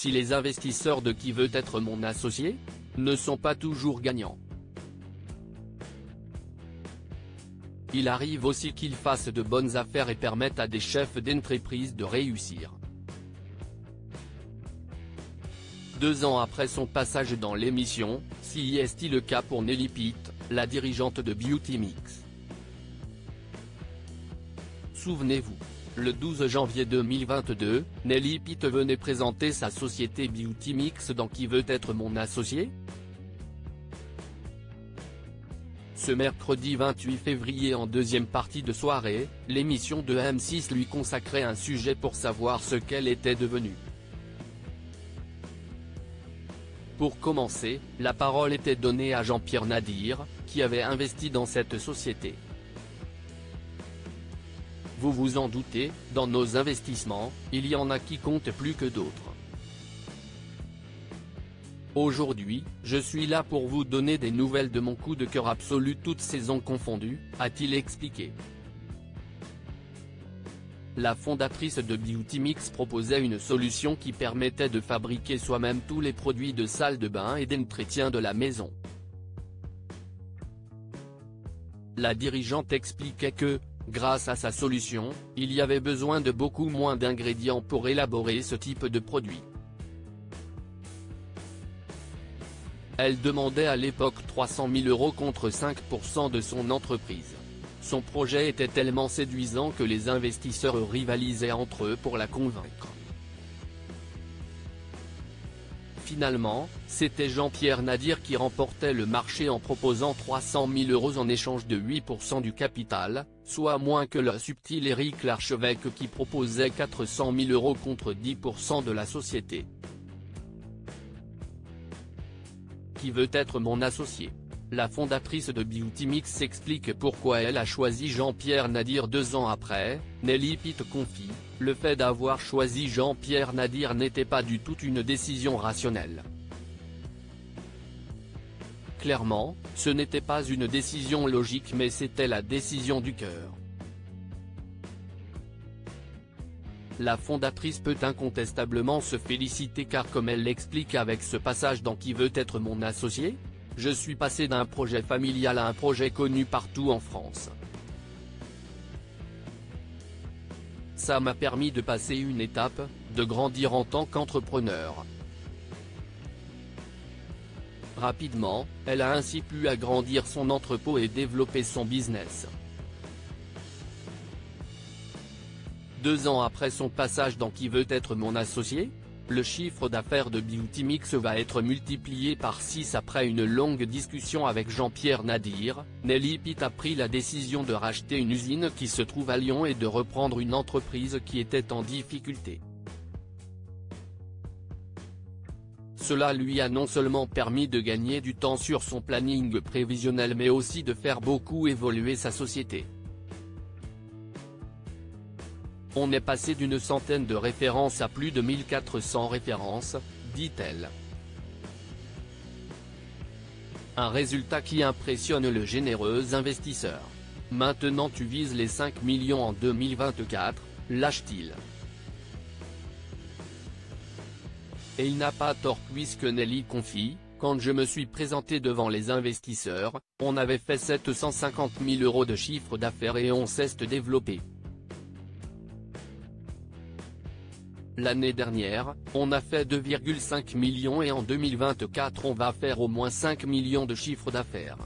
si les investisseurs de Qui veut être mon associé ne sont pas toujours gagnants. Il arrive aussi qu'ils fassent de bonnes affaires et permettent à des chefs d'entreprise de réussir. 2 ans après son passage dans l'émission, si est le cas pour Nelly Pitt, la dirigeante de Beauty Mix. Souvenez-vous, le 12 janvier 2022, Nelly Pitt venait présenter sa société Beauty Mix dans Qui veut être mon associé ? Ce mercredi 28 février en deuxième partie de soirée, l'émission de M6 lui consacrait un sujet pour savoir ce qu'elle était devenue. Pour commencer, la parole était donnée à Jean-Pierre Nadir, qui avait investi dans cette société. Vous vous en doutez, dans nos investissements, il y en a qui comptent plus que d'autres. Aujourd'hui, je suis là pour vous donner des nouvelles de mon coup de cœur absolu toutes saisons confondues, a-t-il expliqué. La fondatrice de Beauty Mix proposait une solution qui permettait de fabriquer soi-même tous les produits de salle de bain et d'entretien de la maison. La dirigeante expliquait que, grâce à sa solution, il y avait besoin de beaucoup moins d'ingrédients pour élaborer ce type de produit. Elle demandait à l'époque 300 000 € contre 5% de son entreprise. Son projet était tellement séduisant que les investisseurs rivalisaient entre eux pour la convaincre. Finalement, c'était Jean-Pierre Nadir qui remportait le marché en proposant 300 000 € en échange de 8% du capital, soit moins que le subtil Éric Larchevêque qui proposait 400 000 € contre 10% de la société. Qui veut être mon associé ? La fondatrice de Beauty Mix explique pourquoi elle a choisi Jean-Pierre Nadir 2 ans après. Nelly Pitt confie, le fait d'avoir choisi Jean-Pierre Nadir n'était pas du tout une décision rationnelle. Clairement, ce n'était pas une décision logique mais c'était la décision du cœur. La fondatrice peut incontestablement se féliciter car comme elle l'explique avec ce passage dans Qui veut être mon associé ? Je suis passé d'un projet familial à un projet connu partout en France. Ça m'a permis de passer une étape, de grandir en tant qu'entrepreneur. Rapidement, elle a ainsi pu agrandir son entrepôt et développer son business. 2 ans après son passage dans Qui veut être mon associé ? Le chiffre d'affaires de Beauty Mix va être multiplié par 6 après une longue discussion avec Jean-Pierre Nadir. Nelly Pitt a pris la décision de racheter une usine qui se trouve à Lyon et de reprendre une entreprise qui était en difficulté. Cela lui a non seulement permis de gagner du temps sur son planning prévisionnel mais aussi de faire beaucoup évoluer sa société. On est passé d'une centaine de références à plus de 1400 références, dit-elle. Un résultat qui impressionne le généreux investisseur. Maintenant tu vises les 5 millions en 2024, lâche-t-il. Et il n'a pas tort puisque Nelly confie, quand je me suis présenté devant les investisseurs, on avait fait 750 000 € de chiffre d'affaires et on s'est développé. L'année dernière, on a fait 2,5 millions et en 2024 on va faire au moins 5 millions de chiffre d'affaires.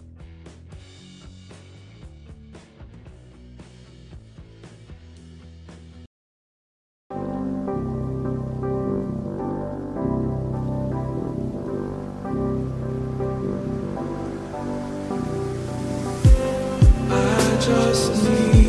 I just need